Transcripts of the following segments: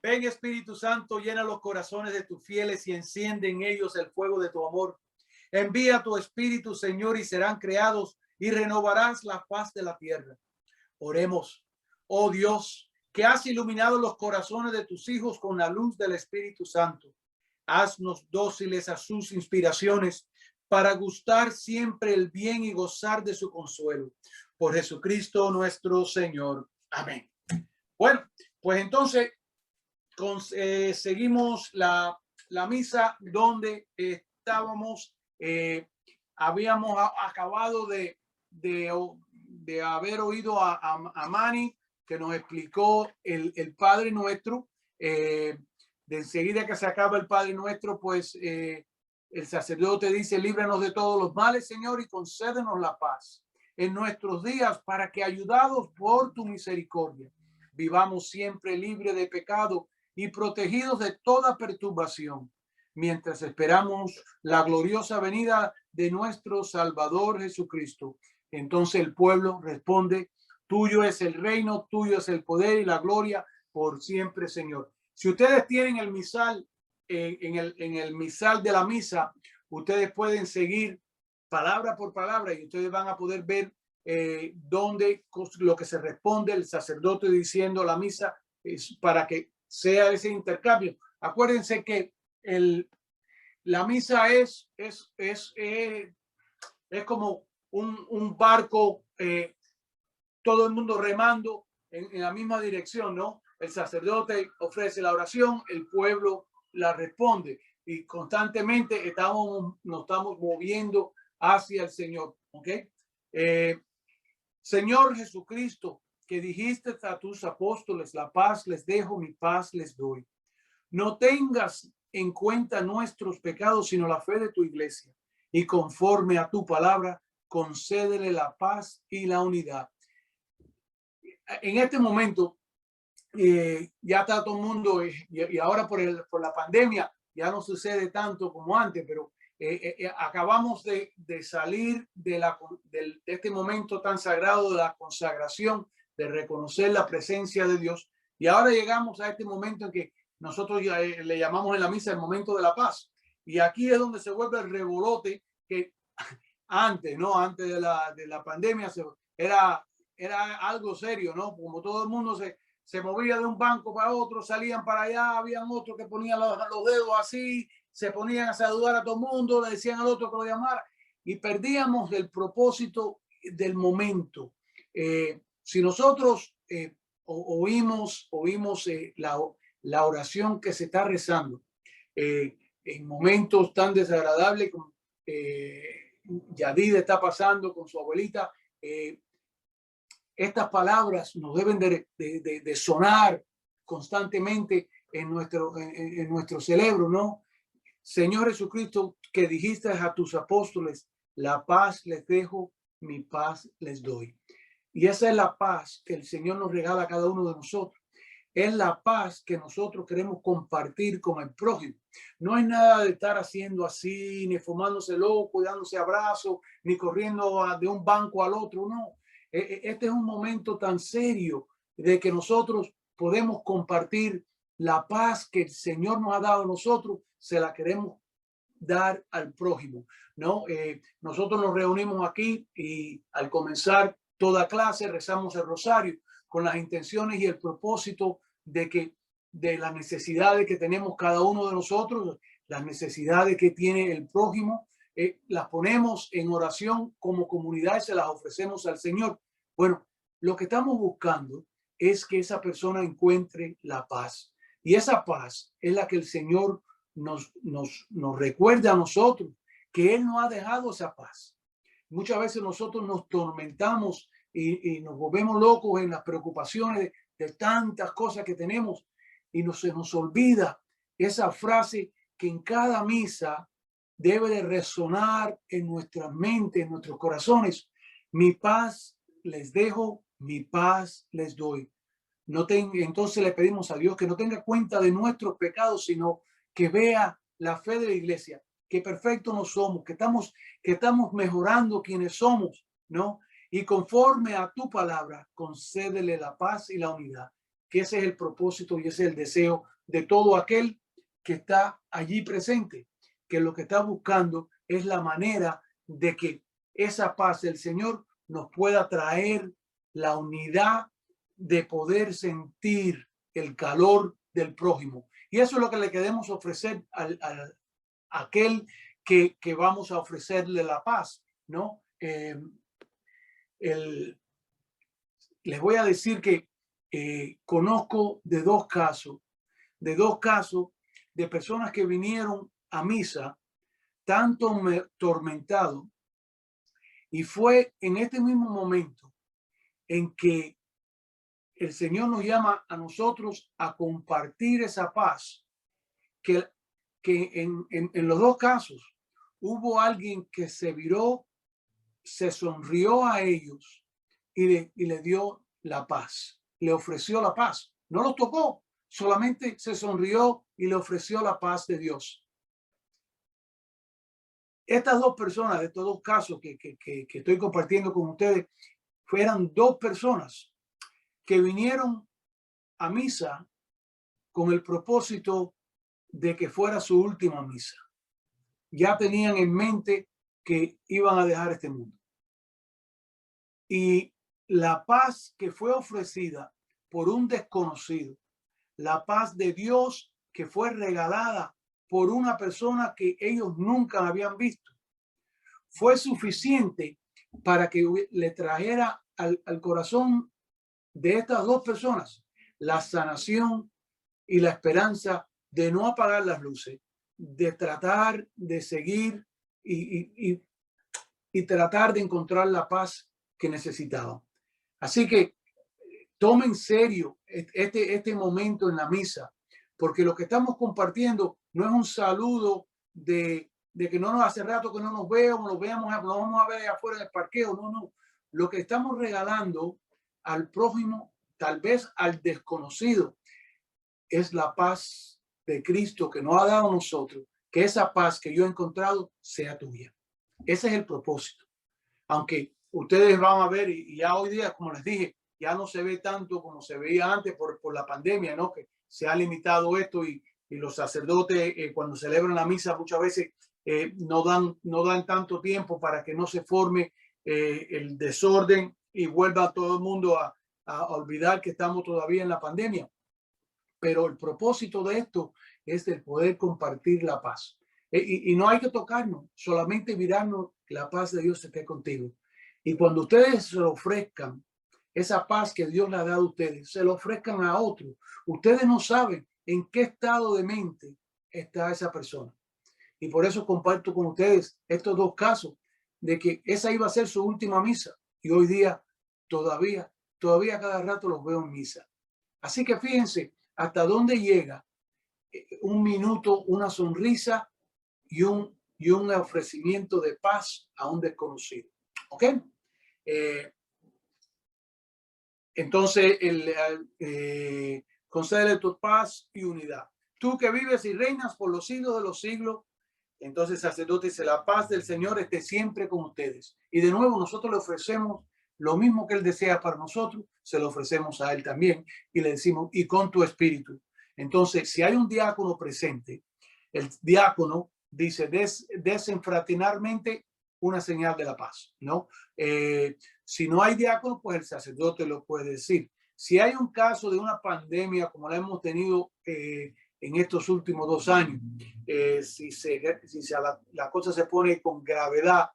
Ven, Espíritu Santo, llena los corazones de tus fieles y enciende en ellos el fuego de tu amor. Envía tu Espíritu, Señor, y serán creados y renovarás la faz de la tierra. Oremos. Oh Dios, que has iluminado los corazones de tus hijos con la luz del Espíritu Santo. Haznos dóciles a sus inspiraciones para gustar siempre el bien y gozar de su consuelo. Por Jesucristo nuestro Señor. Amén. Bueno, pues entonces seguimos la misa donde estábamos. Habíamos acabado de haber oído a Manny, que nos explicó el Padre Nuestro. De enseguida que se acaba el Padre Nuestro, pues el sacerdote dice: líbranos de todos los males, Señor, y concédenos la paz en nuestros días, para que, ayudados por tu misericordia, vivamos siempre libres de pecado y protegidos de toda perturbación, mientras esperamos la gloriosa venida de nuestro Salvador Jesucristo. Entonces el pueblo responde: tuyo es el reino, tuyo es el poder y la gloria por siempre, Señor. Si ustedes tienen el misal, en el misal de la misa, ustedes pueden seguir palabra por palabra y ustedes van a poder ver dónde lo que se responde el sacerdote diciendo la misa, es para que sea ese intercambio. Acuérdense que la misa es como un barco, todo el mundo remando en la misma dirección, ¿no? El sacerdote ofrece la oración, el pueblo la responde y constantemente nos estamos moviendo hacia el Señor. ¿Ok? Señor Jesucristo, que dijiste a tus apóstoles: la paz les dejo, mi paz les doy. No tengas en cuenta nuestros pecados, sino la fe de tu iglesia. Y conforme a tu palabra, concédele la paz y la unidad. En este momento, ya está todo el mundo, y ahora por la pandemia ya no sucede tanto como antes, pero acabamos de salir de este momento tan sagrado de la consagración, de reconocer la presencia de Dios, y ahora llegamos a este momento en que nosotros ya, le llamamos en la misa el momento de la paz, y aquí es donde se vuelve el revolote que antes, ¿no? Antes de la pandemia era algo serio, ¿no? Como todo el mundo se movía de un banco para otro, salían para allá, habían otros que ponían los dedos así, se ponían a saludar a todo el mundo, le decían al otro que lo llamara, y perdíamos el propósito del momento. Si nosotros oímos la oración que se está rezando en momentos tan desagradables como Yadid está pasando con su abuelita, estas palabras nos deben de sonar constantemente en nuestro cerebro, ¿no? Señor Jesucristo, que dijiste a tus apóstoles: la paz les dejo, mi paz les doy. Y esa es la paz que el Señor nos regala a cada uno de nosotros. Es la paz que nosotros queremos compartir con el prójimo. No hay nada de estar haciendo así, ni fumándose loco, dándose abrazos, ni corriendo de un banco al otro, no. Este es un momento tan serio de que nosotros podemos compartir la paz que el Señor nos ha dado a nosotros, se la queremos dar al prójimo, ¿no? Nosotros nos reunimos aquí y al comenzar toda clase rezamos el rosario con las intenciones y el propósito de las necesidades que tenemos cada uno de nosotros, las necesidades que tiene el prójimo, las ponemos en oración como comunidad y se las ofrecemos al Señor. Bueno, lo que estamos buscando es que esa persona encuentre la paz, y esa paz es la que el Señor nos recuerda a nosotros, que Él nos ha dejado esa paz. Muchas veces nosotros nos tormentamos y nos volvemos locos en las preocupaciones de tantas cosas que tenemos, y se nos olvida esa frase que en cada misa debe de resonar en nuestra mente, en nuestros corazones: mi paz les dejo, mi paz les doy. Entonces le pedimos a Dios que no tenga cuenta de nuestros pecados, sino que vea la fe de la iglesia, que perfectos no somos, que estamos mejorando quienes somos, ¿no? Y conforme a tu palabra, concédele la paz y la unidad. que ese es el propósito y ese es el deseo de todo aquel que está allí presente, que lo que está buscando es la manera de que esa paz del Señor nos pueda traer la unidad de poder sentir el calor del prójimo. Y eso es lo que le queremos ofrecer a aquel que vamos a ofrecerle la paz, ¿no? Les voy a decir que conozco de dos casos de personas que vinieron a misa tan tormentados, y fue en este mismo momento en que el Señor nos llama a nosotros a compartir esa paz, que en los dos casos hubo alguien que se viró, se sonrió a ellos y le dio la paz, le ofreció la paz. No los tocó, solamente se sonrió y le ofreció la paz de Dios. Estas dos personas, de estos dos casos que estoy compartiendo con ustedes, fueron dos personas que vinieron a misa con el propósito de que fuera su última misa. Ya tenían en mente que iban a dejar este mundo. Y la paz que fue ofrecida por un desconocido, la paz de Dios que fue regalada por una persona que ellos nunca habían visto, fue suficiente para que le trajera al corazón de estas dos personas la sanación y la esperanza de no apagar las luces, de tratar de seguir y tratar de encontrar la paz que necesitaban. Así que tomen en serio este momento en la misa, porque lo que estamos compartiendo no es un saludo de que no nos hace rato que no nos veamos, nos vamos a ver allá afuera del parqueo. No. Lo que estamos regalando al prójimo, tal vez al desconocido, es la paz de Cristo que nos ha dado a nosotros, que esa paz que yo he encontrado sea tuya. Ese es el propósito. Aunque ustedes van a ver, y ya hoy día, como les dije, ya no se ve tanto como se veía antes por la pandemia, ¿no? Que se ha limitado esto y los sacerdotes cuando celebran la misa muchas veces no dan tanto tiempo para que no se forme el desorden y vuelva todo el mundo a olvidar que estamos todavía en la pandemia. Pero el propósito de esto es el poder compartir la paz. Y no hay que tocarnos, solamente mirarnos, que la paz de Dios esté contigo. Y cuando ustedes se lo ofrezcan, esa paz que Dios le ha dado a ustedes, se lo ofrezcan a otros. Ustedes no saben en qué estado de mente está esa persona. Y por eso comparto con ustedes estos dos casos de que esa iba a ser su última misa. Y hoy día todavía cada rato los veo en misa. Así que fíjense hasta dónde llega un minuto, una sonrisa y un ofrecimiento de paz a un desconocido. ¿Ok? Entonces, concédele tu paz y unidad. Tú que vives y reinas por los siglos de los siglos, entonces, sacerdote, dice, la paz del Señor esté siempre con ustedes. Y de nuevo, nosotros le ofrecemos lo mismo que Él desea para nosotros, se lo ofrecemos a Él también. Y le decimos, y con tu espíritu. Entonces, si hay un diácono presente, el diácono dice, desenfraternalmente una señal de la paz, ¿no? Si no hay diácono, pues el sacerdote lo puede decir. Si hay un caso de una pandemia como la hemos tenido en estos últimos 2 años, si la cosa se pone con gravedad,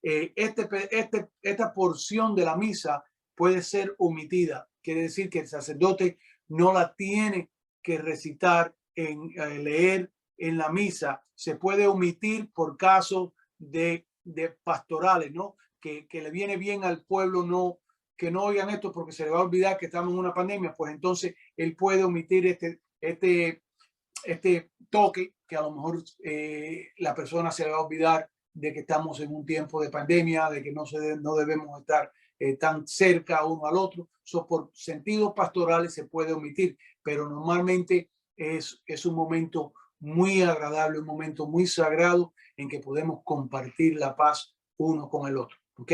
esta porción de la misa puede ser omitida. Quiere decir que el sacerdote no la tiene que recitar, leer en la misa. Se puede omitir por caso de pastorales, ¿no? Que le viene bien al pueblo que no oigan esto porque se le va a olvidar que estamos en una pandemia. Pues entonces él puede omitir este toque que a lo mejor la persona se le va a olvidar de que estamos en un tiempo de pandemia, de que no debemos estar tan cerca uno al otro. Por sentidos pastorales se puede omitir, pero normalmente es un momento muy agradable, un momento muy sagrado en que podemos compartir la paz uno con el otro. ¿Ok?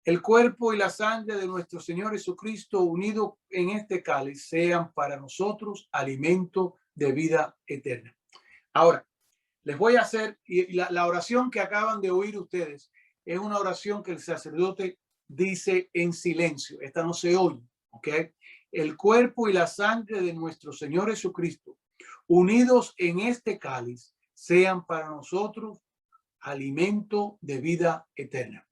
el cuerpo y la sangre de nuestro Señor Jesucristo unidos en este cáliz sean para nosotros alimento de vida eterna. Ahora, les voy a hacer, y la oración que acaban de oír ustedes es una oración que el sacerdote dice en silencio. Esta no se oye, ¿ok? El cuerpo y la sangre de nuestro Señor Jesucristo unidos en este cáliz sean para nosotros alimento de vida eterna.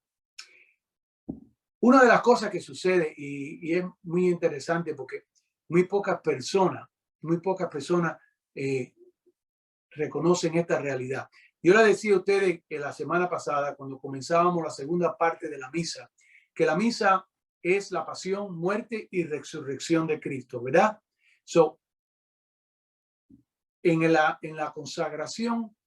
Una de las cosas que sucede, y es muy interesante porque muy pocas personas reconocen esta realidad. Yo le decía a ustedes que la semana pasada, cuando comenzábamos la segunda parte de la misa, que la misa es la pasión, muerte y resurrección de Cristo, ¿verdad? En la consagración,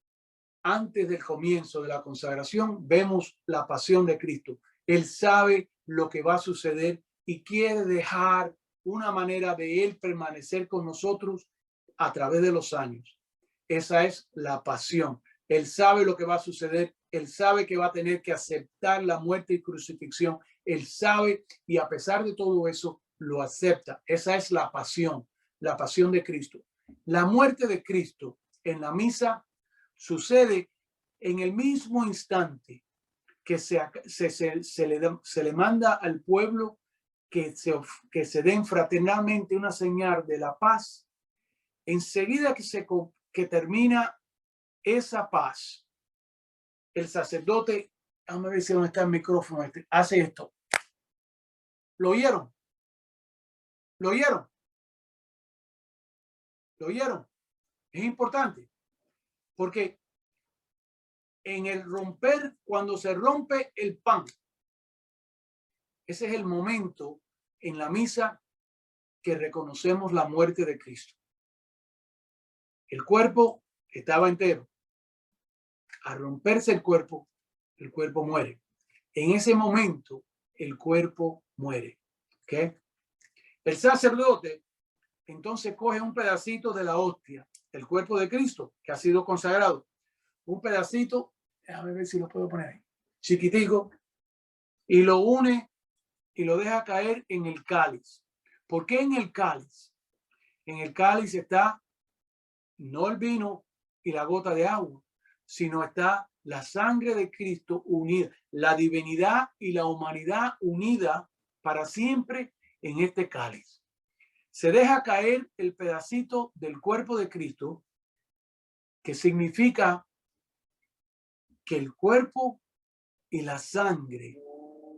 antes del comienzo de la consagración, vemos la pasión de Cristo. Él sabe lo que va a suceder y quiere dejar una manera de él permanecer con nosotros a través de los años. Esa es la pasión. Él sabe lo que va a suceder. Él sabe que va a tener que aceptar la muerte y crucifixión. Él sabe, y a pesar de todo eso, lo acepta. Esa es la pasión de Cristo. La muerte de Cristo en la misa sucede en el mismo instante que se le manda al pueblo que se den fraternalmente una señal de la paz. Enseguida que termina esa paz, el sacerdote, déjame ver si dónde está el micrófono, hace esto. ¿Lo oyeron? ¿Lo oyeron? ¿Lo oyeron? Es importante porque en el romper, cuando se rompe el pan, ese es el momento en la misa que reconocemos la muerte de Cristo. El cuerpo estaba entero. Al romperse el cuerpo muere. En ese momento, el cuerpo muere. ¿Okay? El sacerdote entonces coge un pedacito de la hostia, el cuerpo de Cristo, que ha sido consagrado. Un pedacito, déjame ver si lo puedo poner ahí, chiquitico, y lo une y lo deja caer en el cáliz. ¿Por qué en el cáliz? En el cáliz está no el vino y la gota de agua, sino está la sangre de Cristo unida, la divinidad y la humanidad unida para siempre en este cáliz. Se deja caer el pedacito del cuerpo de Cristo, que significa que el cuerpo y la sangre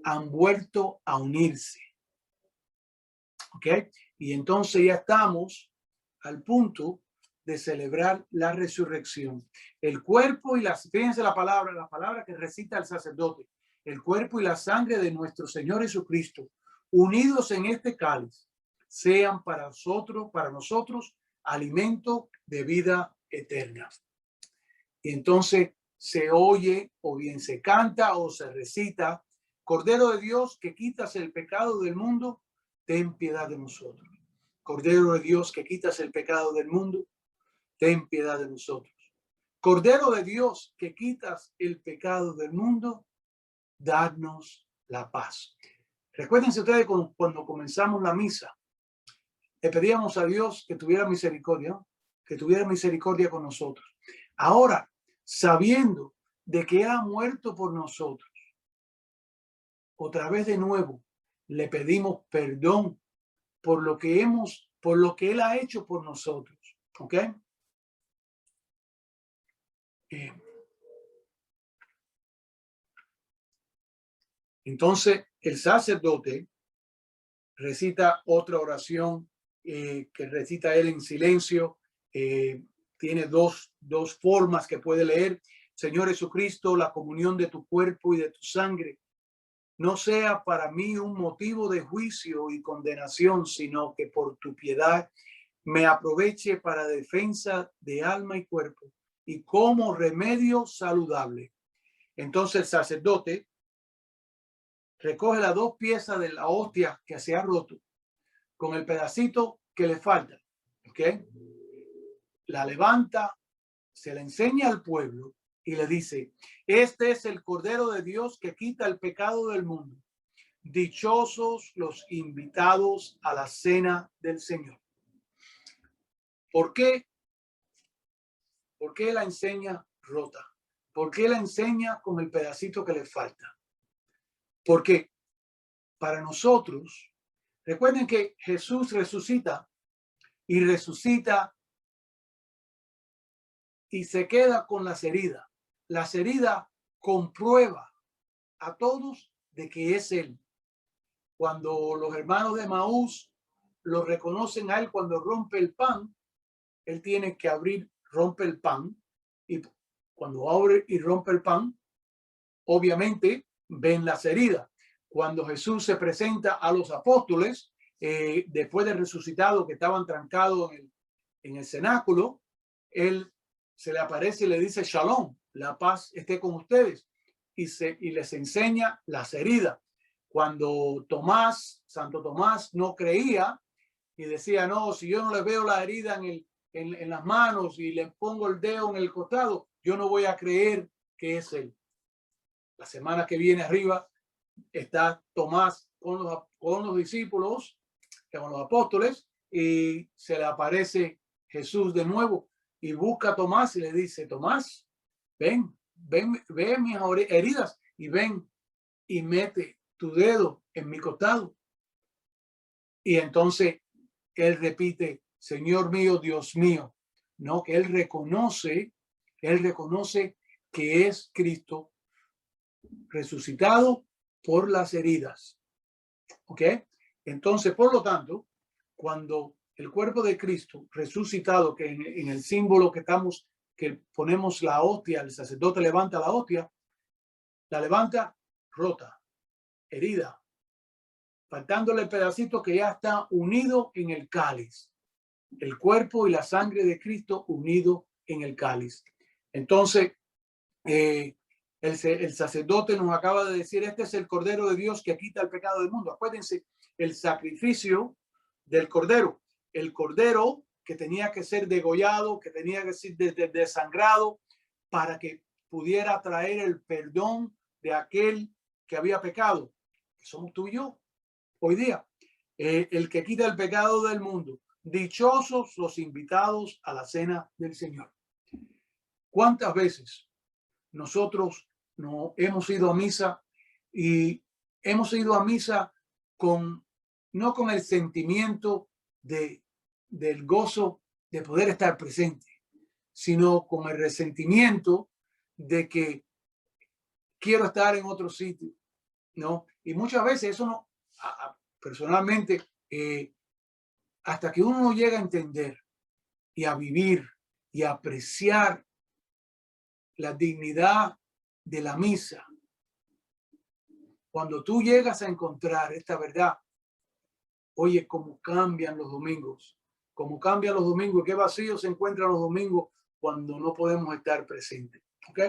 han vuelto a unirse. ¿Ok? Y entonces ya estamos al punto de celebrar la resurrección. El cuerpo y fíjense la palabra que recita el sacerdote, el cuerpo y la sangre de nuestro Señor Jesucristo, unidos en este cáliz, sean para nosotros alimento de vida eterna. Y entonces se oye, o bien se canta o se recita: Cordero de Dios, que quitas el pecado del mundo, ten piedad de nosotros. Cordero de Dios, que quitas el pecado del mundo, ten piedad de nosotros. Cordero de Dios, que quitas el pecado del mundo, dadnos la paz. Recuérdense ustedes cuando comenzamos la misa, le pedíamos a Dios que tuviera misericordia, ¿no? Que tuviera misericordia con nosotros. Ahora, sabiendo de que ha muerto por nosotros, otra vez de nuevo le pedimos perdón por lo que Él ha hecho por nosotros. ¿Ok? Entonces, el sacerdote recita otra oración que recita él en silencio. Tiene dos formas que puede leer. Señor Jesucristo, la comunión de tu cuerpo y de tu sangre no sea para mí un motivo de juicio y condenación, sino que por tu piedad me aproveche para defensa de alma y cuerpo y como remedio saludable. Entonces el sacerdote recoge las dos piezas de la hostia que se ha roto con el pedacito que le falta. ¿Ok? La levanta, se la enseña al pueblo y le dice: este es el Cordero de Dios que quita el pecado del mundo. dichosos los invitados a la cena del Señor. ¿Por qué? ¿Por qué la enseña rota? ¿Por qué la enseña con el pedacito que le falta? Porque para nosotros, recuerden que Jesús resucita y resucita y se queda con las heridas. Las heridas comprueba a todos de que es Él. Cuando los hermanos de Maús lo reconocen a Él cuando rompe el pan, Él tiene que abrir, rompe el pan, y cuando abre y rompe el pan, obviamente ven las heridas. Cuando Jesús se presenta a los apóstoles, después de resucitado, que estaban trancados en el cenáculo, Él se le aparece y le dice: Shalom, la paz esté con ustedes, y les enseña las heridas. Cuando Santo Tomás no creía y decía: no, si yo no le veo la herida en las manos y le pongo el dedo en el costado, yo no voy a creer que es Él. La semana que viene arriba está Tomás con los discípulos, con los apóstoles, y se le aparece Jesús de nuevo y busca a Tomás y le dice: Tomás, ven mis heridas y ven y mete tu dedo en mi costado. Y entonces él repite: Señor mío, Dios mío. No, que él reconoce que es Cristo resucitado por las heridas. ¿Ok? Entonces, por lo tanto, cuando el cuerpo de Cristo resucitado, que en el símbolo que ponemos la hostia, el sacerdote levanta la hostia, la levanta rota, herida, faltándole el pedacito que ya está unido en el cáliz. El cuerpo y la sangre de Cristo unido en el cáliz. Entonces, el sacerdote nos acaba de decir: este es el Cordero de Dios que quita el pecado del mundo. Acuérdense, el sacrificio del Cordero. El Cordero que tenía que ser degollado, que tenía que ser desangrado para que pudiera traer el perdón de aquel que había pecado. Que somos tú y yo hoy día. El que quita el pecado del mundo. Dichosos los invitados a la cena del Señor. ¿Cuántas veces nosotros no hemos ido a misa y hemos ido a misa no con el sentimiento del gozo de poder estar presente, sino con el resentimiento de que quiero estar en otro sitio, ¿no? Y muchas veces eso no, personalmente, hasta que uno no llega a entender y a vivir y a apreciar la dignidad de la misa, cuando tú llegas a encontrar esta verdad, oye, cómo cambian los domingos, qué vacío se encuentran los domingos cuando no podemos estar presentes. ¿Ok?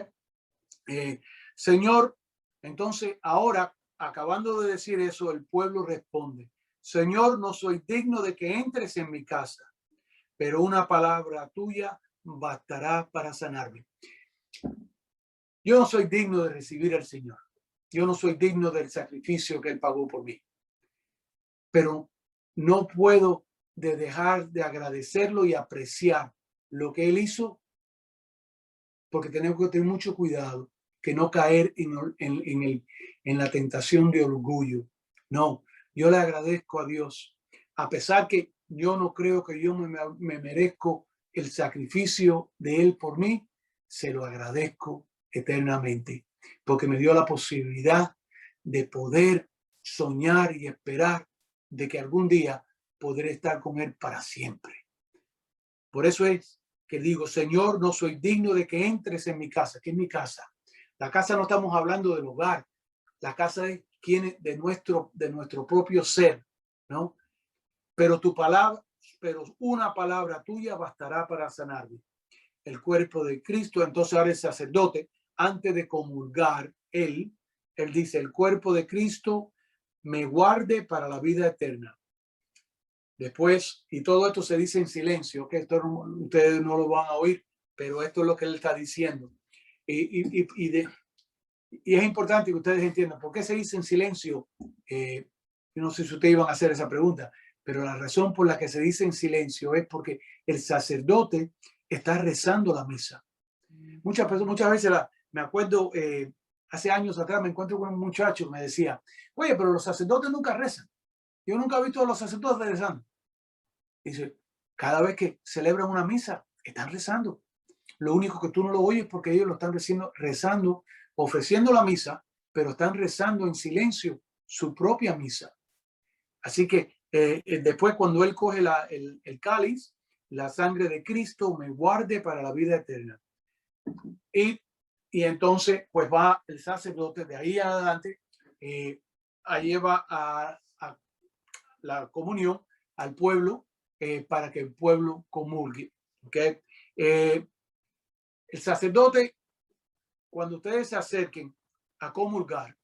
Señor, entonces ahora, acabando de decir eso, el pueblo responde: Señor, no soy digno de que entres en mi casa, pero una palabra tuya bastará para sanarme. Yo no soy digno de recibir al Señor. Yo no soy digno del sacrificio que Él pagó por mí. Pero no puedo dejar de agradecerlo y apreciar lo que Él hizo, porque tenemos que tener mucho cuidado que no caer en la tentación de orgullo. No, yo le agradezco a Dios, a pesar que yo no creo que yo me merezco el sacrificio de Él por mí, se lo agradezco eternamente, porque me dio la posibilidad de poder soñar y esperar de que algún día podré estar con Él para siempre. Por eso es que digo: Señor, no soy digno de que entres en mi casa. ¿Qué es mi casa? La casa no estamos hablando del hogar. La casa es de nuestro propio ser, ¿no? Pero una palabra tuya bastará para sanarme. El cuerpo de Cristo. Entonces ahora el sacerdote, antes de comulgar, él dice: el cuerpo de Cristo me guarde para la vida eterna. Después, y todo esto se dice en silencio, que esto ustedes no lo van a oír, pero esto es lo que él está diciendo. Y es importante que ustedes entiendan por qué se dice en silencio. Yo no sé si ustedes iban a hacer esa pregunta, pero la razón por la que se dice en silencio es porque el sacerdote está rezando la misa. Muchas veces me acuerdo, hace años atrás me encuentro con un muchacho que me decía, oye, pero los sacerdotes nunca rezan. Yo nunca he visto a los sacerdotes rezando. Dice, cada vez que celebran una misa, están rezando. Lo único que tú no lo oyes porque ellos lo están rezando, ofreciendo la misa, pero están rezando en silencio su propia misa. Así que después cuando él coge el cáliz, la sangre de Cristo me guarde para la vida eterna. Y entonces pues va el sacerdote de ahí adelante, lleva a la comunión al pueblo para que el pueblo comulgue. ¿Okay? El sacerdote, cuando ustedes se acerquen a comulgar,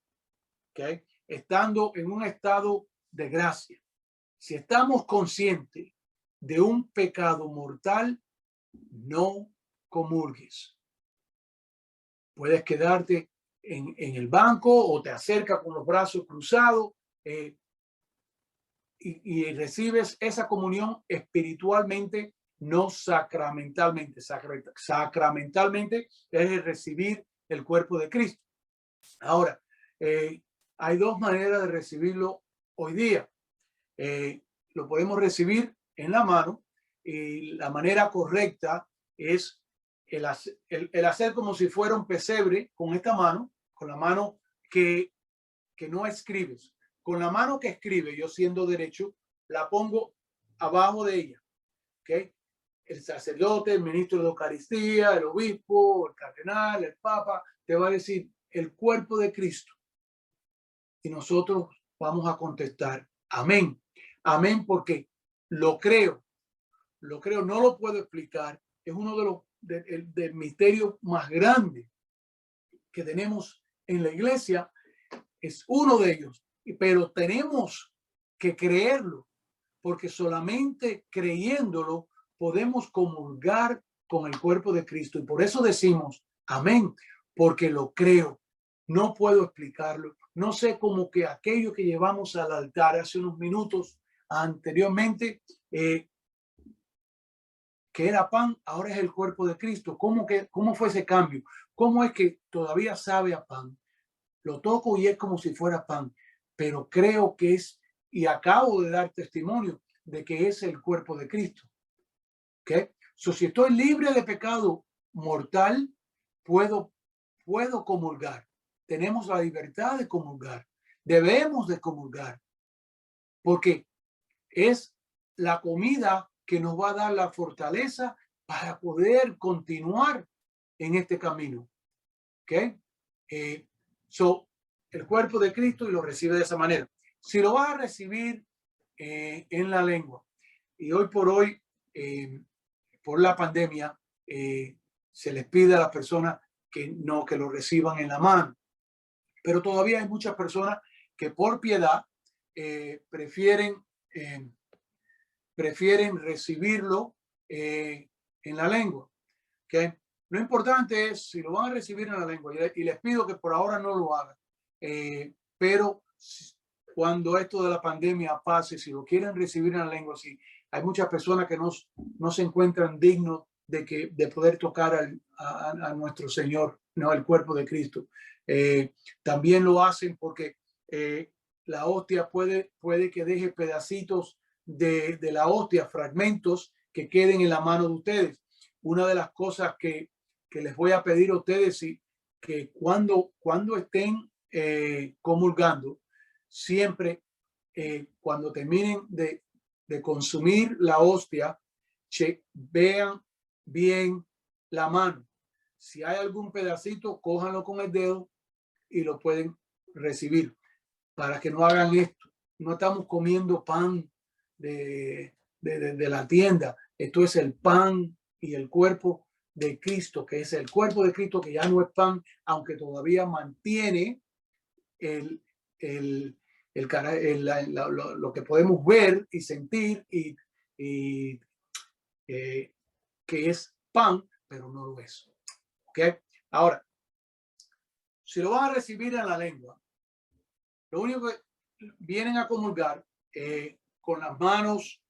¿okay? Estando en un estado de gracia, si estamos conscientes de un pecado mortal, no comulgues. Puedes quedarte en el banco o te acercas con los brazos cruzados y recibes esa comunión espiritualmente, no sacramentalmente. Sacramentalmente es recibir el cuerpo de Cristo. Ahora, hay dos maneras de recibirlo hoy día. Lo podemos recibir en la mano y la manera correcta es el hacer como si fuera un pesebre con esta mano, con la mano que no escribes. Con la mano que escribe, yo siendo derecho, la pongo abajo de ella. ¿Okay? El sacerdote, el ministro de Eucaristía, el obispo, el cardenal, el papa, te va a decir el cuerpo de Cristo. Y nosotros vamos a contestar, amén. Amén, porque lo creo, no lo puedo explicar. Es uno de los del misterio más grande que tenemos en la iglesia, es uno de ellos, pero tenemos que creerlo, porque solamente creyéndolo podemos comulgar con el cuerpo de Cristo. Y por eso decimos, amén, porque lo creo. No puedo explicarlo. No sé, como que aquello que llevamos al altar hace unos minutos anteriormente, que era pan, ahora es el cuerpo de Cristo. ¿Cómo fue ese cambio? ¿Cómo es que todavía sabe a pan? Lo toco y es como si fuera pan, pero creo que es, y acabo de dar testimonio de que es el cuerpo de Cristo. ¿Okay? Si estoy libre de pecado mortal, puedo comulgar. Tenemos la libertad de comulgar. Debemos de comulgar, porque es la comida que nos va a dar la fortaleza para poder continuar en este camino. ¿Okay? El cuerpo de Cristo, y lo recibe de esa manera. Si lo vas a recibir en la lengua, y hoy por hoy, por la pandemia, se les pide a las personas que lo reciban en la mano. Pero todavía hay muchas personas que por piedad prefieren recibirlo en la lengua. ¿Okay? Lo importante es si lo van a recibir en la lengua, y les pido que por ahora no lo hagan, pero cuando esto de la pandemia pase, si lo quieren recibir en la lengua, si hay muchas personas que no se encuentran dignos de poder tocar a nuestro Señor, no, el cuerpo de Cristo. También lo hacen porque la hostia puede que deje pedacitos de la hostia, fragmentos que queden en la mano de ustedes. Una de las cosas que les voy a pedir a ustedes, que cuando estén comulgando, siempre cuando terminen de consumir la hostia, vean bien la mano. Si hay algún pedacito, cójanlo con el dedo y lo pueden recibir, para que no hagan esto. No estamos comiendo pan de la tienda. Esto es el pan y el cuerpo de Cristo, que es el cuerpo de Cristo, que ya no es pan, aunque todavía mantiene lo que podemos ver y sentir, que es pan, pero no lo es. ¿Okay? Ahora, si lo van a recibir en la lengua, lo único que vienen a comulgar con las manos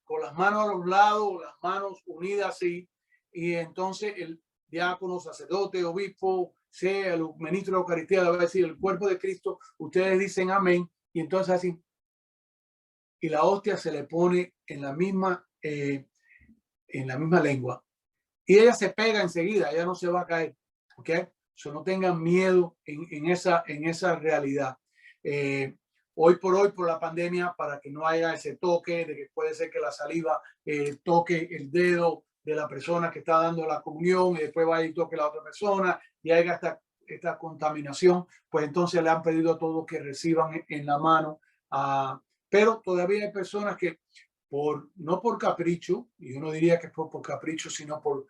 a los lados, las manos unidas así, y entonces el diácono, sacerdote, obispo, sea el ministro de la Eucaristía, le va a decir el cuerpo de Cristo, ustedes dicen amén, y entonces así, y la hostia se le pone en la misma lengua, y ella se pega enseguida, ella no se va a caer, ¿ok? So, no tengan miedo en esa realidad. Hoy por hoy, por la pandemia, para que no haya ese toque de que puede ser que la saliva toque el dedo de la persona que está dando la comunión y después vaya y toque la otra persona y haya esta contaminación, pues entonces le han pedido a todos que reciban en la mano. Pero todavía hay personas que no por capricho, y uno diría que es por capricho, sino por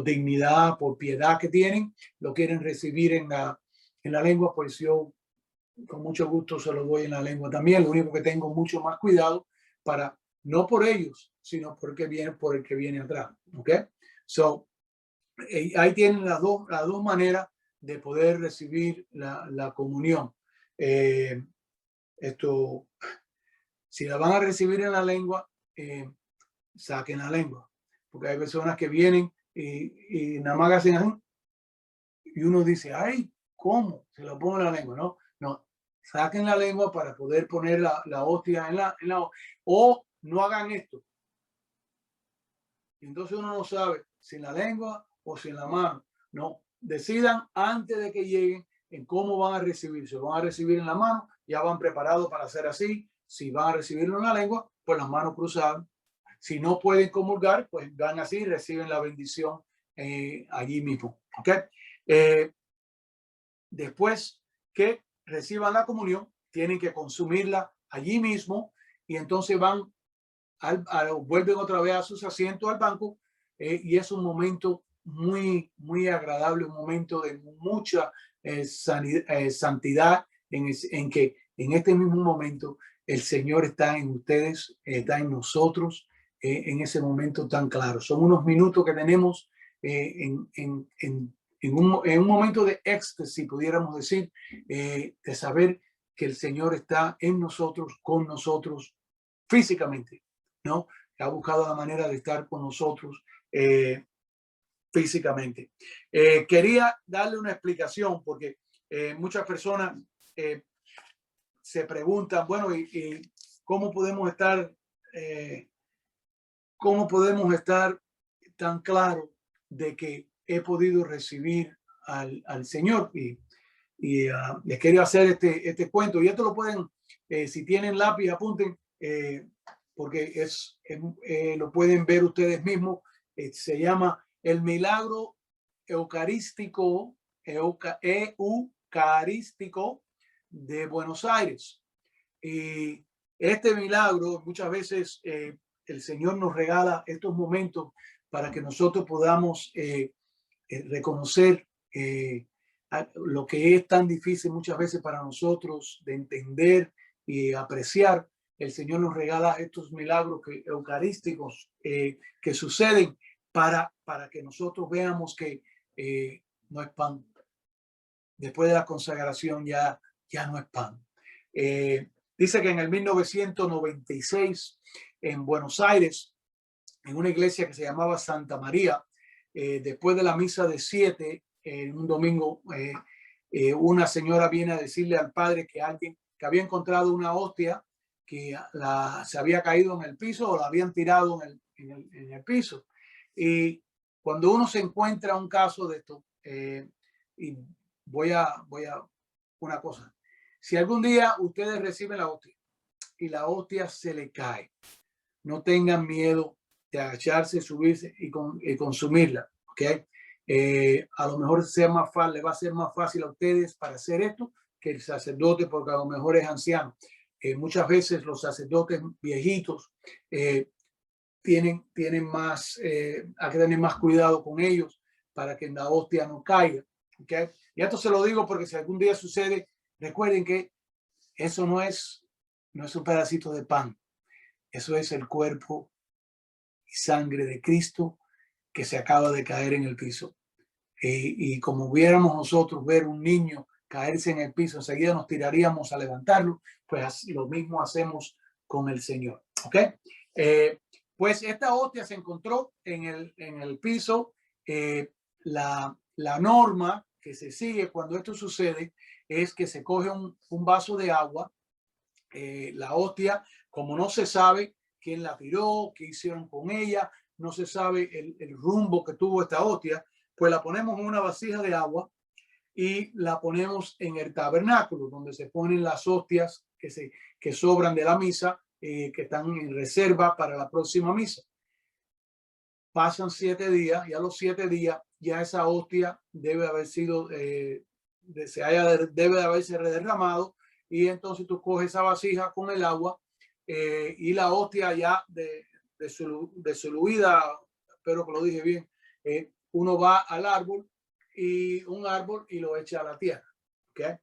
dignidad, por piedad que tienen, lo quieren recibir en la lengua, pues yo con mucho gusto se lo doy en la lengua también. Lo único que tengo mucho más cuidado para, no por ellos, sino por el que viene atrás. ¿Ok? So, ahí tienen las dos maneras de poder recibir la comunión. Si la van a recibir en la lengua, saquen la lengua. Porque hay personas que vienen y nada más hacen así, y uno dice, ay, ¿cómo? Se la pongo en la lengua, ¿no? No, saquen la lengua para poder poner la hostia en la o no hagan esto. Y entonces uno no sabe si en la lengua o si en la mano. No, decidan antes de que lleguen en cómo van a recibir. Si lo van a recibir en la mano, ya van preparados para hacer así. Si van a recibirlo en la lengua, pues las manos cruzadas. Si no pueden comulgar, pues van así y reciben la bendición allí mismo. ¿Ok? Después que reciban la comunión, tienen que consumirla allí mismo y entonces vuelven otra vez a sus asientos al banco y es un momento muy, muy agradable, un momento de mucha santidad en que en este mismo momento el Señor está en ustedes, está en nosotros, en ese momento tan claro. Son unos minutos que tenemos en un momento de éxtasis, pudiéramos decir, de saber que el Señor está en nosotros, con nosotros, físicamente, ¿no? Ha buscado la manera de estar con nosotros físicamente. Quería darle una explicación porque muchas personas se preguntan, bueno, ¿y cómo podemos estar tan claros de que he podido recibir al Señor? Y les quería hacer este cuento. Y esto lo pueden, si tienen lápiz, apunten, porque lo pueden ver ustedes mismos. Se llama el milagro eucarístico de Buenos Aires. Y este milagro, muchas veces el Señor nos regala estos momentos para que nosotros podamos reconocer lo que es tan difícil muchas veces para nosotros de entender y apreciar. El Señor nos regala estos milagros eucarísticos que suceden para que nosotros veamos que no es pan. Después de la consagración ya no es pan. Dice que en el 1996 en Buenos Aires, en una iglesia que se llamaba Santa María, después de la misa de 7, un domingo, una señora viene a decirle al padre que alguien que había encontrado una hostia que se había caído en el piso o la habían tirado en el piso. Y cuando uno se encuentra un caso de esto, y voy a una cosa, si algún día ustedes reciben la hostia y la hostia se le cae, no tengan miedo de agacharse, subirse y consumirla, ¿ok? A lo mejor le va a ser más fácil a ustedes para hacer esto que el sacerdote, porque a lo mejor es anciano. Muchas veces los sacerdotes viejitos tienen más, hay que tener más cuidado con ellos para que la hostia no caiga, ¿ok? Y esto se lo digo porque si algún día sucede, recuerden que eso no es un pedacito de pan, eso es el cuerpo y sangre de Cristo que se acaba de caer en el piso. y como viéramos nosotros ver un niño caerse en el piso, enseguida nos tiraríamos a levantarlo, pues lo mismo hacemos con el Señor. ¿Ok? Pues esta hostia se encontró en el piso. La norma que se sigue cuando esto sucede es que se coge un vaso de agua. La hostia, como no se sabe quién la tiró, qué hicieron con ella, no se sabe el rumbo que tuvo esta hostia, pues la ponemos en una vasija de agua y la ponemos en el tabernáculo, donde se ponen las hostias que sobran de la misa, que están en reserva para la próxima misa. Pasan 7 días y a los 7 días ya esa hostia debe haber sido, debe de haberse derramado, y entonces tú coges esa vasija con el agua y la hostia ya desoluida, espero que lo dije bien, uno va al árbol y lo echa a la tierra. ¿Okay?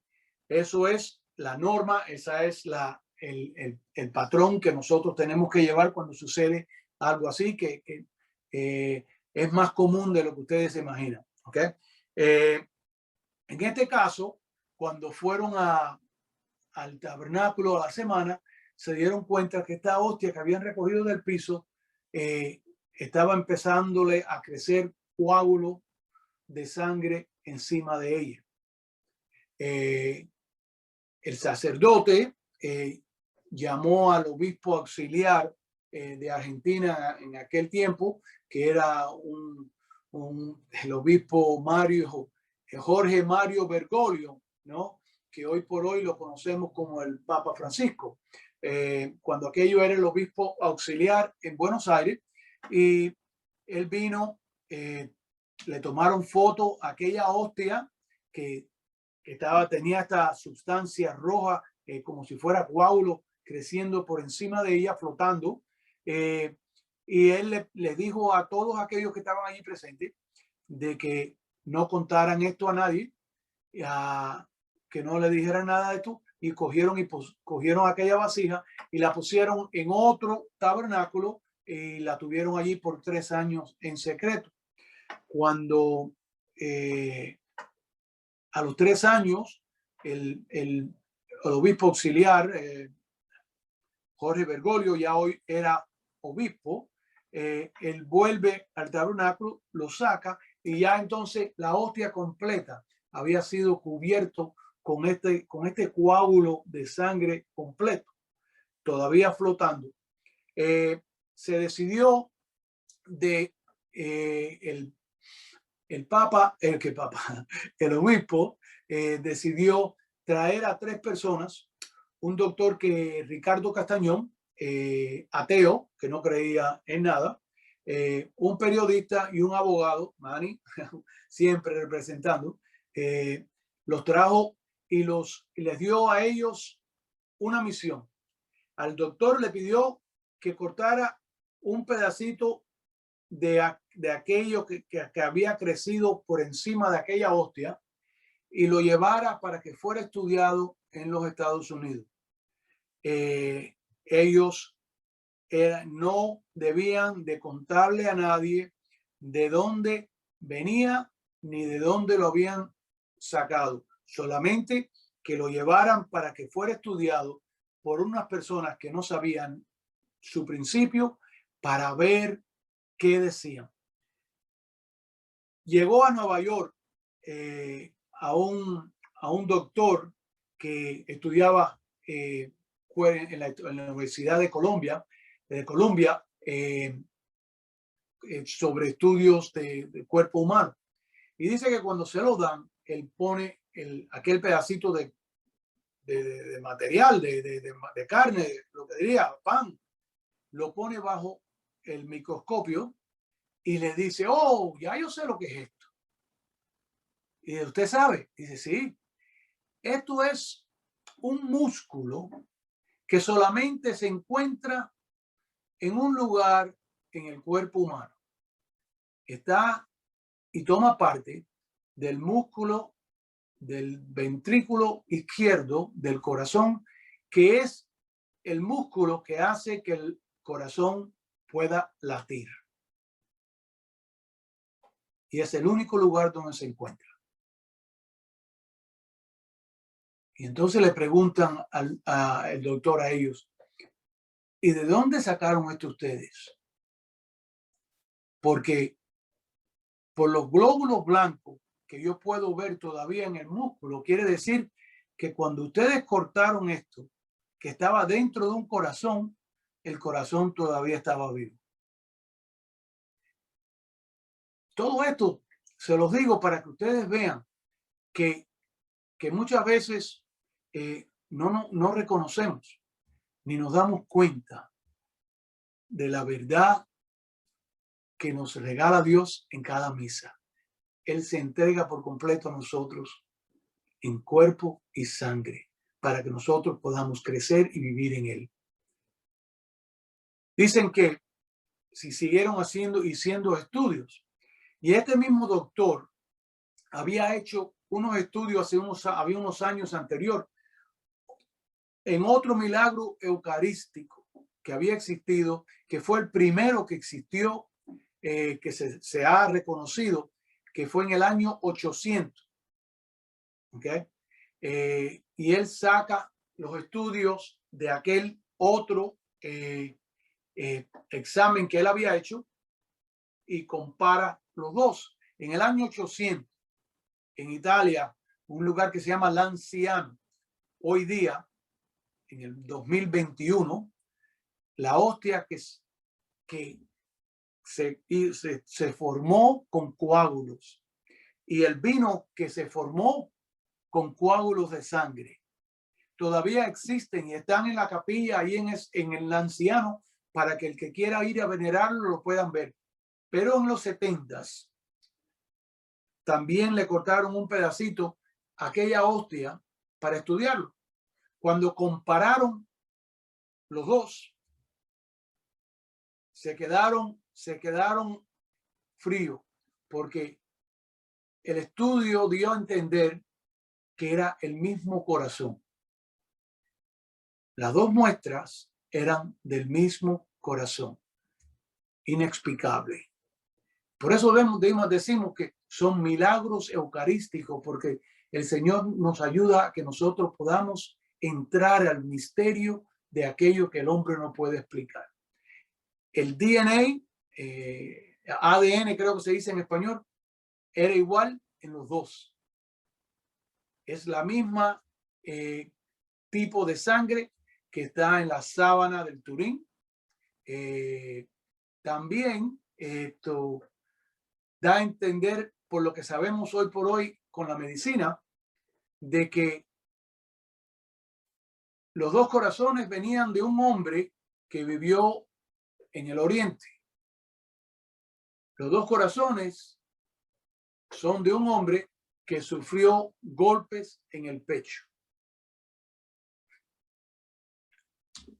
Eso es la norma, esa es el patrón que nosotros tenemos que llevar cuando sucede algo así, que es más común de lo que ustedes se imaginan. ¿Okay? En este caso, cuando fueron al tabernáculo a la semana, se dieron cuenta que esta hostia que habían recogido del piso estaba empezándole a crecer coágulo de sangre encima de ella. El sacerdote llamó al obispo auxiliar de Argentina en aquel tiempo, que era el obispo Jorge Mario Bergoglio, ¿no? Que hoy por hoy lo conocemos como el Papa Francisco. Cuando aquello era el obispo auxiliar en Buenos Aires, y él vino, le tomaron foto a aquella hostia que tenía esta sustancia roja, como si fuera coágulo creciendo por encima de ella, flotando. Y él le dijo a todos aquellos que estaban allí presentes de que no contaran esto a nadie, que no le dijeran nada de esto, y cogieron aquella vasija y la pusieron en otro tabernáculo y la tuvieron allí por 3 años en secreto. Cuando a los 3 años, el obispo auxiliar, Jorge Bergoglio, ya hoy era obispo, él vuelve al tabernáculo, lo saca, y ya entonces la hostia completa había sido cubierto con este coágulo de sangre completo, todavía flotando. Se decidió de el obispo decidió traer a 3 personas, un doctor Ricardo Castañón, ateo, que no creía en nada, un periodista y un abogado, Manny, siempre representando, los trajo y les dio a ellos una misión. Al doctor le pidió que cortara un pedacito de aquello que había crecido por encima de aquella hostia y lo llevara para que fuera estudiado en los Estados Unidos. Ellos no debían de contarle a nadie de dónde venía ni de dónde lo habían sacado, solamente que lo llevaran para que fuera estudiado por unas personas que no sabían su principio, para ver qué decían. Llegó a Nueva York a un doctor que estudiaba en la Universidad de Columbia, sobre estudios de cuerpo humano. Y dice que cuando se lo dan, él pone aquel pedacito de material, de carne, lo que diría pan, lo pone bajo el microscopio y le dice: oh, ya yo sé lo que es esto. Y usted sabe, dice: sí, esto es un músculo que solamente se encuentra en un lugar en el cuerpo humano. Está y toma parte del músculo del ventrículo izquierdo del corazón, que es el músculo que hace que el corazón pueda latir. y es el único lugar donde se encuentra. Y entonces le preguntan al doctor a ellos, ¿y de dónde sacaron esto ustedes? Porque por los glóbulos blancos que yo puedo ver todavía en el músculo, quiere decir que cuando ustedes cortaron esto, que estaba dentro de un corazón, el corazón todavía estaba vivo. Todo esto se los digo para que ustedes vean que muchas veces no reconocemos ni nos damos cuenta de la verdad que nos regala Dios en cada misa. Él se entrega por completo a nosotros en cuerpo y sangre para que nosotros podamos crecer y vivir en Él. Dicen que si siguieron haciendo estudios, y este mismo doctor había hecho unos estudios había unos años anterior en otro milagro eucarístico que había existido, que fue el primero que existió, que se ha reconocido, que fue en el año 800. ¿Okay? Y él saca los estudios de aquel otro examen que él había hecho y compara los dos. En el año 800, en Italia, un lugar que se llama Lanciano, hoy día, en el 2021, la hostia que se formó con coágulos y el vino que se formó con coágulos de sangre todavía existen y están en la capilla ahí en el Lanciano para que el que quiera ir a venerarlo lo puedan ver. Pero en los 70s también le cortaron un pedacito a aquella hostia para estudiarlo. Cuando compararon los dos, se quedaron fríos porque el estudio dio a entender que era el mismo corazón. Las dos muestras eran del mismo corazón. Inexplicable. Por eso decimos que son milagros eucarísticos, porque el Señor nos ayuda a que nosotros podamos entrar al misterio de aquello que el hombre no puede explicar. El DNA, ADN creo que se dice en español, era igual en los dos. Es la misma tipo de sangre que está en la sábana del Turín. También esto da a entender, por lo que sabemos hoy por hoy con la medicina, de que los dos corazones venían de un hombre que vivió en el Oriente. Los dos corazones son de un hombre que sufrió golpes en el pecho.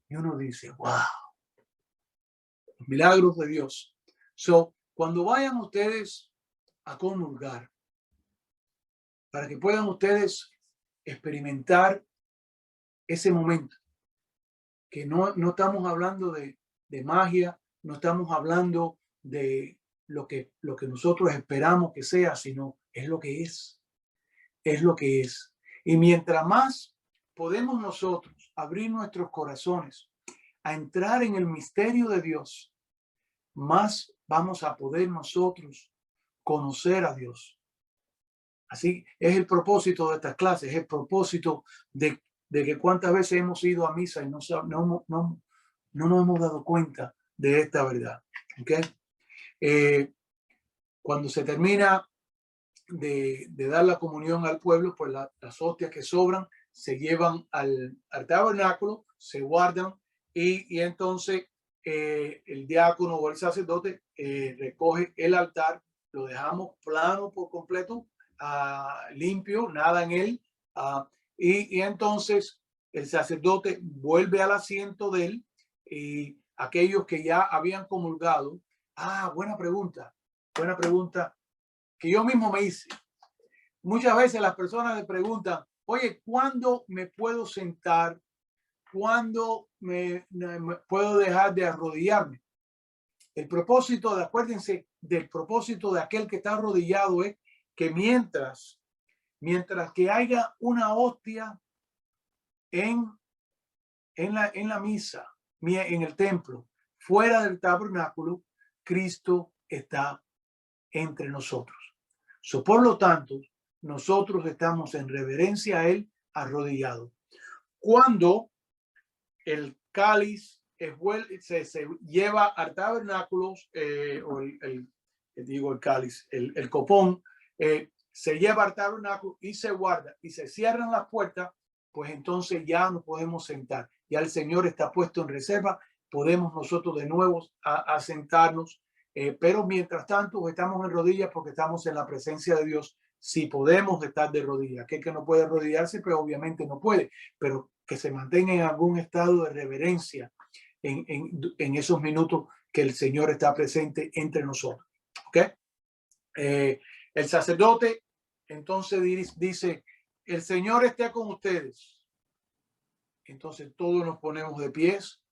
Y uno dice, wow, milagros de Dios. Cuando vayan ustedes a comulgar, para que puedan ustedes experimentar ese momento, que no estamos hablando de magia, no estamos hablando de lo que nosotros esperamos que sea, sino es lo que es lo que es. Y mientras más podemos nosotros abrir nuestros corazones a entrar en el misterio de Dios, más vamos a poder nosotros conocer a Dios. Así es el propósito de estas clases, es el propósito de que cuántas veces hemos ido a misa y no nos hemos dado cuenta de esta verdad. ¿Okay? Cuando se termina de dar la comunión al pueblo, pues las hostias que sobran se llevan al tabernáculo, se guardan y entonces el diácono o el sacerdote recoge el altar, lo dejamos plano por completo, limpio, nada en él, y entonces el sacerdote vuelve al asiento de él y aquellos que ya habían comulgado, buena pregunta que yo mismo me hice. Muchas veces las personas me preguntan, oye, ¿cuándo me puedo sentar? ¿Cuándo me puedo dejar de arrodillarme? El propósito, acuérdense del propósito de aquel que está arrodillado, es que mientras que haya una hostia en la misa, en el templo, fuera del tabernáculo, Cristo está entre nosotros. Por lo tanto, nosotros estamos en reverencia a Él arrodillado. Cuando el cáliz se lleva al tabernáculo, o el cáliz, el copón, se lleva al tabernáculo y se guarda y se cierran las puertas, pues entonces ya nos podemos sentar. Ya el Señor está puesto en reserva, podemos nosotros de nuevo a sentarnos, pero mientras tanto estamos en rodillas porque estamos en la presencia de Dios. Si podemos estar de rodillas, aquel que no puede arrodillarse, pues obviamente no puede, pero que se mantenga en algún estado de reverencia en esos minutos que el Señor está presente entre nosotros. ¿Ok? El sacerdote entonces dice, el Señor esté con ustedes. Entonces todos nos ponemos de pies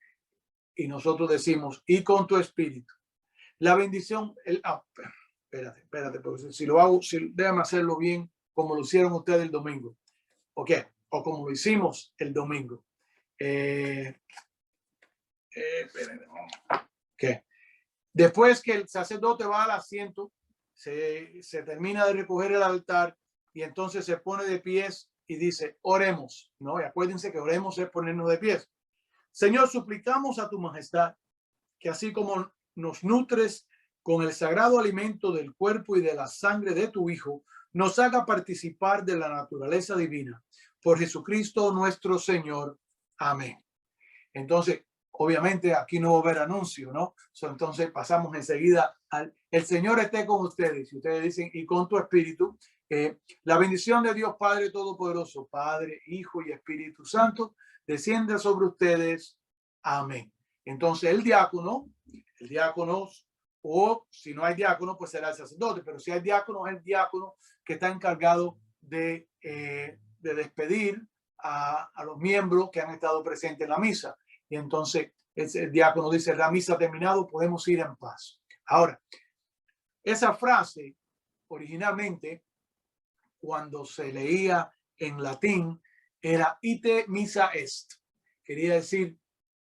y nosotros decimos, y con tu espíritu. La bendición, espérate, porque si lo hago, déjame hacerlo bien como lo hicieron ustedes el domingo. ¿Ok? O como lo hicimos el domingo. Okay. Después que el sacerdote va al asiento, se termina de recoger el altar y entonces se pone de pies y dice, oremos, ¿no? Y acuérdense que oremos es ponernos de pies. Señor, suplicamos a tu majestad que así como nos nutres con el sagrado alimento del cuerpo y de la sangre de tu Hijo, nos haga participar de la naturaleza divina. Por Jesucristo nuestro Señor. Amén. Entonces, obviamente aquí no va a haber anuncio, ¿no? Entonces pasamos enseguida al el Señor esté con ustedes. Y ustedes dicen, y con tu espíritu, la bendición de Dios Padre Todopoderoso, Padre, Hijo y Espíritu Santo, descienda sobre ustedes. Amén. Entonces el diácono, o si no hay diácono, pues será el sacerdote, pero si hay diácono, es el diácono que está encargado de despedir a los miembros que han estado presentes en la misa. Y entonces el diácono dice, la misa ha terminado, podemos ir en paz. Ahora, esa frase originalmente, cuando se leía en latín, era ite missa est. Quería decir,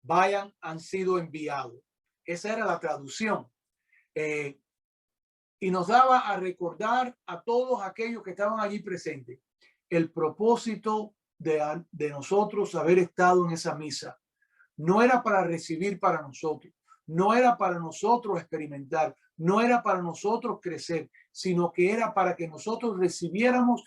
vayan, han sido enviados. Esa era la traducción. Y nos daba a recordar a todos aquellos que estaban allí presentes el propósito de nosotros haber estado en esa misa. No era para recibir para nosotros, no era para nosotros experimentar, no era para nosotros crecer, sino que era para que nosotros recibiéramos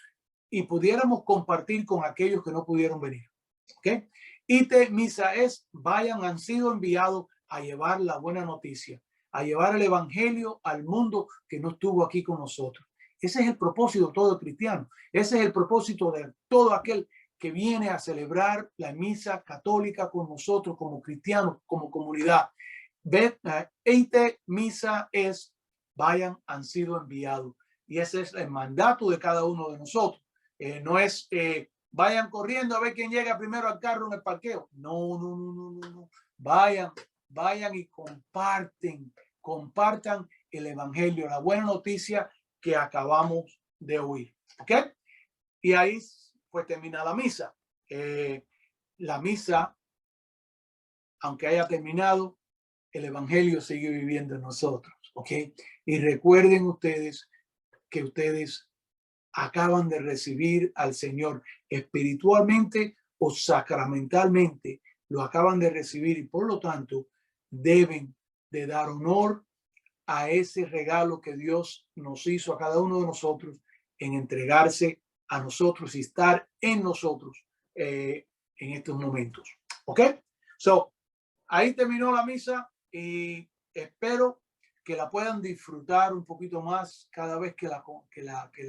y pudiéramos compartir con aquellos que no pudieron venir. ¿Okay? Ite missa es, vayan, han sido enviados a llevar la buena noticia, a llevar el evangelio al mundo que no estuvo aquí con nosotros. Ese es el propósito de todo cristiano. Ese es el propósito de todo aquel que viene a celebrar la misa católica con nosotros como cristianos, como comunidad. Ite missa es, vayan, han sido enviados. Y ese es el mandato de cada uno de nosotros. No es vayan corriendo a ver quién llega primero al carro en el parqueo. No. Vayan y compartan el evangelio, la buena noticia que acabamos de oír. ¿Ok? Y ahí pues termina la misa. La misa, aunque haya terminado, el evangelio sigue viviendo en nosotros. ¿Ok? Y recuerden ustedes que ustedes acaban de recibir al Señor espiritualmente o sacramentalmente, lo acaban de recibir y por lo tanto deben de dar honor a ese regalo que Dios nos hizo a cada uno de nosotros en entregarse a nosotros y estar en nosotros en estos momentos. ¿Ok? Ahí terminó la misa y espero que la puedan disfrutar un poquito más cada vez que la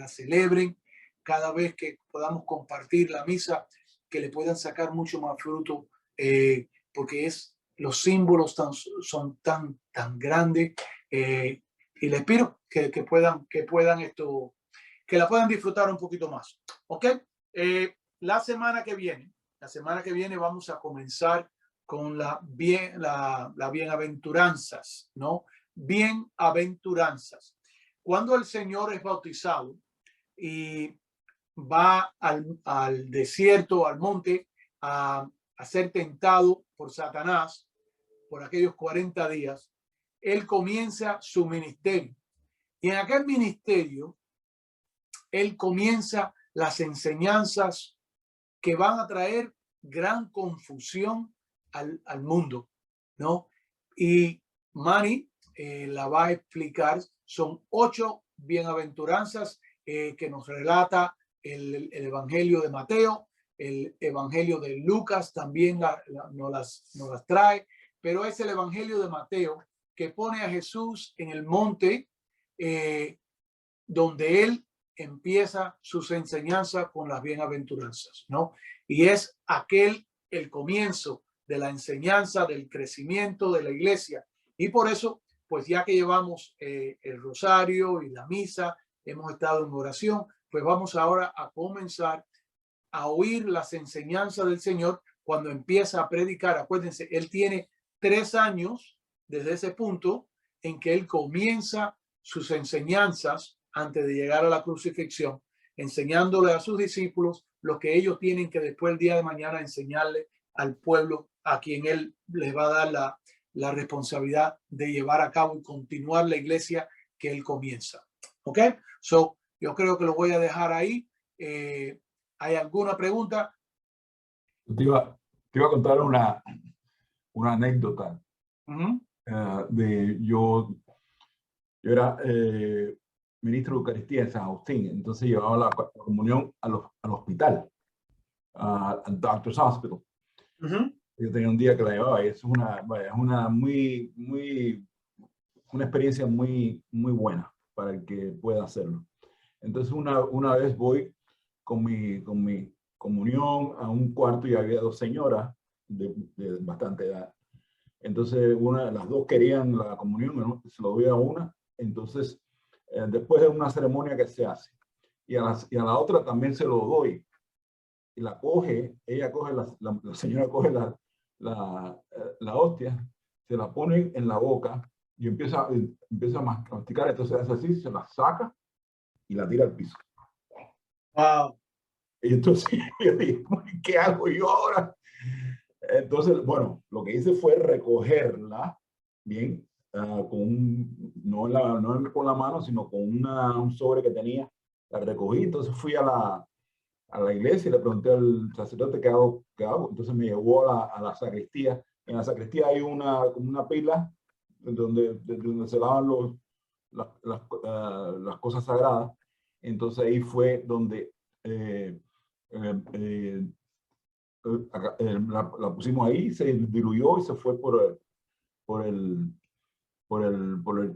celebren, cada vez que podamos compartir la misa, que le puedan sacar mucho más fruto, porque los símbolos son tan grandes, y les pido que la puedan disfrutar un poquito más. ¿Ok? La semana que viene vamos a comenzar con las bienaventuranzas, ¿no? bienaventuranzas. Cuando el Señor es bautizado y va al desierto, al monte, a ser tentado por Satanás por aquellos 40 días, él comienza su ministerio. Y en aquel ministerio, él comienza las enseñanzas que van a traer gran confusión al mundo, ¿no? Y Manny la va a explicar. Son 8 bienaventuranzas que nos relata el Evangelio de Mateo, el Evangelio de Lucas también nos las trae, pero es el Evangelio de Mateo que pone a Jesús en el monte donde él empieza sus enseñanzas con las bienaventuranzas, ¿no? Y es el comienzo de la enseñanza, del crecimiento de la iglesia. Y por eso, pues ya que llevamos el rosario y la misa, hemos estado en oración, pues vamos ahora a comenzar a oír las enseñanzas del Señor cuando empieza a predicar. Acuérdense, él tiene 3 años desde ese punto en que él comienza sus enseñanzas antes de llegar a la crucifixión, enseñándole a sus discípulos lo que ellos tienen que después el día de mañana enseñarle al pueblo a quien él les va a dar la responsabilidad de llevar a cabo y continuar la iglesia que él comienza. ¿Ok? So, yo creo que lo voy a dejar ahí. ¿Hay alguna pregunta? Te iba a contar una anécdota. Yo era ministro de Eucaristía en San Agustín, entonces llevaba la comunión al hospital, al Doctor's Hospital. Yo tenía un día que la llevaba y es una experiencia muy buena para el que pueda hacerlo. Entonces una vez voy con mi comunión a un cuarto y había 2 señoras de bastante edad. Entonces las 2 querían la comunión, ¿no? Se lo doy a una. Entonces después de una ceremonia que se hace y a la otra también se lo doy y la coge, ella coge la señora coge la hostia, se la pone en la boca y empieza a masticar. Entonces hace así, se la saca y la tira al piso. Wow. Y entonces yo dije, ¿qué hago yo ahora? Entonces, bueno, lo que hice fue recogerla bien, no con la mano, sino con un sobre que tenía. La recogí, entonces fui a la iglesia y le pregunté al sacerdote qué hago. Entonces me llevó a la sacristía. En la sacristía hay una pila donde se lavan las cosas sagradas. Entonces ahí fue donde la pusimos ahí, se diluyó y se fue por el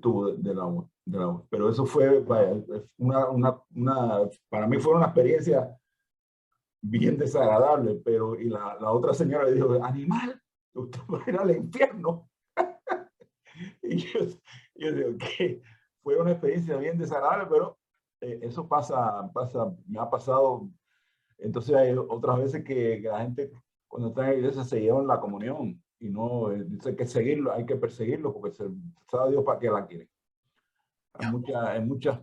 tubo del agua. Pero eso fue, vaya, para mí fue una experiencia bien desagradable, pero y la otra señora le dijo, animal, usted va a ir al infierno. Y yo digo que fue una experiencia bien desagradable, pero eso me ha pasado. Entonces hay otras veces que la gente cuando está en la iglesia se llevan la comunión y no, hay que seguirlo, hay que perseguirlo porque sabe Dios para qué la quiere. Hay muchas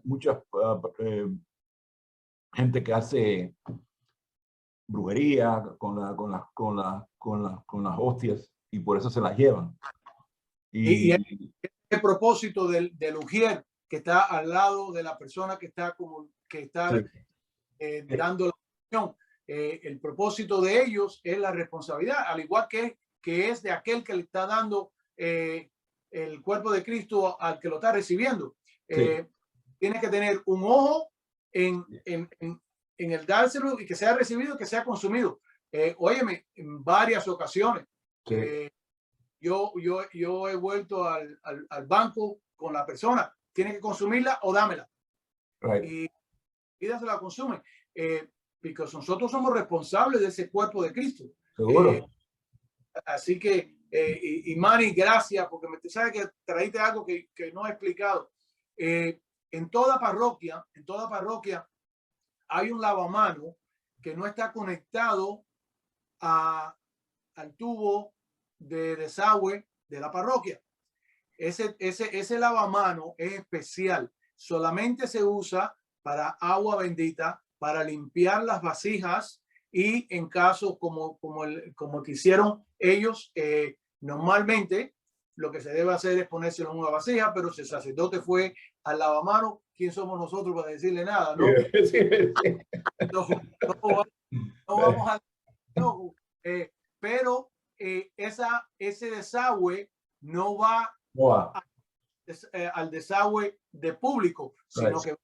gente que hace brujería con las hostias y por eso se las llevan. Y el propósito del ujier que está al lado de la persona que está sí, dando la comunión. El propósito de ellos es la responsabilidad, al igual que es de aquel que le está dando el cuerpo de Cristo al que lo está recibiendo. Tiene que tener un ojo en el dárselo y que sea recibido, que sea consumido. Óyeme, en varias ocasiones yo he vuelto al banco con la persona, tiene que consumirla o dámela. Y ella se la consume. Porque nosotros somos responsables de ese cuerpo de Cristo. Seguro. Así que, y Manny, gracias, porque me sabes que traíste algo que no he explicado. En toda parroquia hay un lavamanos que no está conectado al tubo de desagüe de la parroquia. ese lavamano es especial. Solamente se usa para agua bendita, para limpiar las vasijas, y en caso como que hicieron ellos, normalmente lo que se debe hacer es ponérselo en una vasija, pero si el sacerdote fue al lavamano, ¿quién somos nosotros para decirle nada? ¿No? No vamos a... No, pero ese desagüe no va al desagüe de público, sino que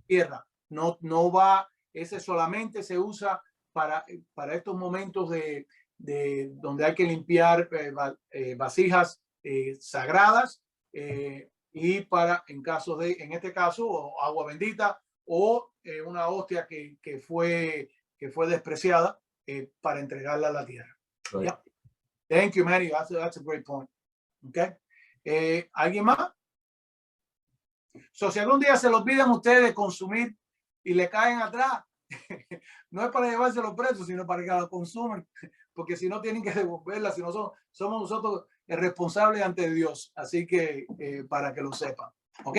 tierra. No va, ese solamente se usa para estos momentos de donde hay que limpiar vasijas sagradas, y para en casos de, en este caso, agua bendita o una hostia que fue despreciada, para entregarla a la tierra. Right. Yeah. Thank you, Manny. That's a great point. Okay. ¿Alguien más? So, si algún día se los olvidan ustedes consumir y le caen atrás, no es para llevarse los presos, sino para que la consuman, porque si no tienen que devolverla, si no somos nosotros responsables ante Dios. Así que para que lo sepan. ¿Ok?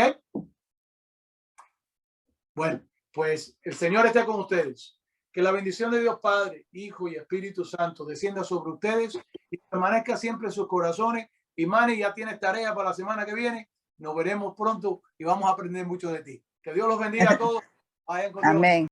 Bueno, pues el Señor esté con ustedes. Que la bendición de Dios Padre, Hijo y Espíritu Santo descienda sobre ustedes y permanezca siempre en sus corazones. Y Manny, ya tienes tarea para la semana que viene. Nos veremos pronto y vamos a aprender mucho de ti. Que Dios los bendiga a todos. Amén.